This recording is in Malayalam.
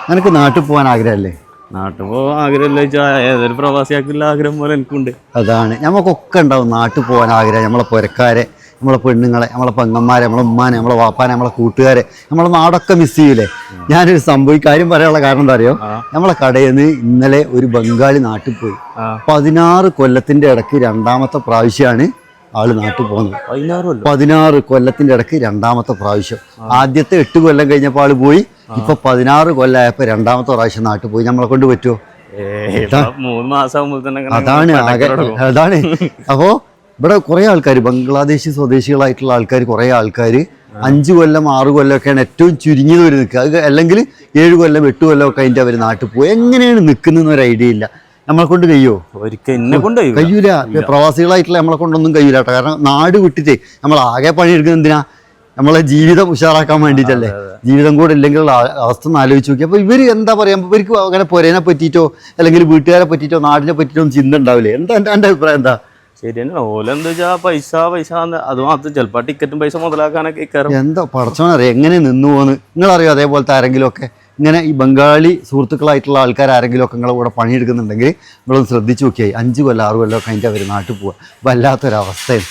നിനക്ക് നാട്ടിൽ പോകാൻ ആഗ്രഹമല്ലേ? നാട്ടിൽ പോകാൻ ആഗ്രഹമില്ല വെച്ചാൽ ഏതൊരു പ്രവാസിയാക്കുള്ള ആഗ്രഹം പോലെ എനിക്കുണ്ട്. അതാണ് നമുക്കൊക്കെ ഉണ്ടാവും നാട്ടിൽ പോകാൻ ആഗ്രഹം. നമ്മളെ പുരക്കാരെ, നമ്മളെ പെണ്ണുങ്ങളെ, നമ്മളെ പെങ്ങന്മാരെ, നമ്മളെ ഉമ്മാനെ, നമ്മളെ വാപ്പാനെ, നമ്മളെ കൂട്ടുകാരെ, നമ്മളെ നാടൊക്കെ മിസ് ചെയ്യൂലേ? ഞാനൊരു സംഭവം കാര്യം പറയാനുള്ള കാരണം എന്താ അറിയോ? നമ്മളെ കടയിൽ നിന്ന് ഇന്നലെ ഒരു ബംഗാളി നാട്ടിൽ പോയി. 16 കൊല്ലത്തിന്റെ ഇടയ്ക്ക് രണ്ടാമത്തെ പ്രാവശ്യമാണ് ആള് നാട്ടിൽ പോകുന്നത്. 16 കൊല്ലത്തിന്റെ ഇടയ്ക്ക് രണ്ടാമത്തെ പ്രാവശ്യം. ആദ്യത്തെ 8 കൊല്ലം കഴിഞ്ഞപ്പോൾ ആള് പോയി. ഇപ്പൊ 16 കൊല്ലമായപ്പോ രണ്ടാമത്തെ പ്രാവശ്യം നാട്ടിൽ പോയി. നമ്മളെ കൊണ്ട് പറ്റുമോ? 3 മാസം അതാണ്. അപ്പോ ഇവിടെ കുറെ ആൾക്കാർ, ബംഗ്ലാദേശി സ്വദേശികളായിട്ടുള്ള ആൾക്കാർ, കുറെ ആൾക്കാർ 5 കൊല്ലം 6 കൊല്ലമൊക്കെയാണ് ഏറ്റവും ചുരുങ്ങിയത് ഒരു നിൽക്കുക. അത് അല്ലെങ്കിൽ 7 കൊല്ലം 8 കൊല്ലം ഒക്കെ അതിൻ്റെ അവർ നാട്ടിൽ പോയി. എങ്ങനെയാണ് നിൽക്കുന്നതെന്ന് ഒരു ഐഡിയ ഇല്ല. നമ്മളെ കൊണ്ട് കഴിയുമോ? കഴിയൂല. പ്രവാസികളായിട്ടുള്ള നമ്മളെ കൊണ്ടൊന്നും കഴിയൂല കേട്ടോ. കാരണം നാട് വിട്ടിട്ടേ നമ്മൾ ആകെ പണിയെടുക്കുന്നത് എന്തിനാ? നമ്മളെ ജീവിതം ഉഷാറാക്കാൻ വേണ്ടിയിട്ടല്ലേ. ജീവിതം കൂടെ ഇല്ലെങ്കിലുള്ള അവസ്ഥ ഒന്ന് ആലോചിച്ച് നോക്കി. അപ്പോൾ ഇവർ എന്താ പറയുക, ഇവർക്ക് അങ്ങനെ പൊരേനെ പറ്റിയിട്ടോ അല്ലെങ്കിൽ വീട്ടുകാരെ പറ്റിയിട്ടോ നാടിനെ പറ്റിയിട്ടോ ഒന്നും ചിന്ത ഉണ്ടാവില്ലേ? എൻ്റെ അഭിപ്രായം എന്താ? ശരിയെന്നെ. ഓലെന്താ വെച്ചാൽ പൈസ അത് മാത്രം ചിലപ്പോൾ ടിക്കറ്റും പൈസ മുതലാക്കാനൊക്കെ എന്താ പടച്ചോനറിയാം എങ്ങനെ നിന്നു പോകുന്നു. നിങ്ങളറിയോ അതേപോലത്തെ ആരെങ്കിലും ഒക്കെ ഇങ്ങനെ ഈ ബംഗാളി സുഹൃത്തുക്കളായിട്ടുള്ള ആൾക്കാർ ആരെങ്കിലും ഒക്കെ നിങ്ങളെ കൂടെ പണിയെടുക്കുന്നുണ്ടെങ്കിൽ നിങ്ങളൊന്ന് ശ്രദ്ധിച്ച് നോക്കിയായി 5 കൊല്ലം 6 കൊല്ലം ഒക്കെ അതിൻ്റെ അവർ നാട്ടിൽ പോവുക. വല്ലാത്തൊരവസ്ഥയാണ്.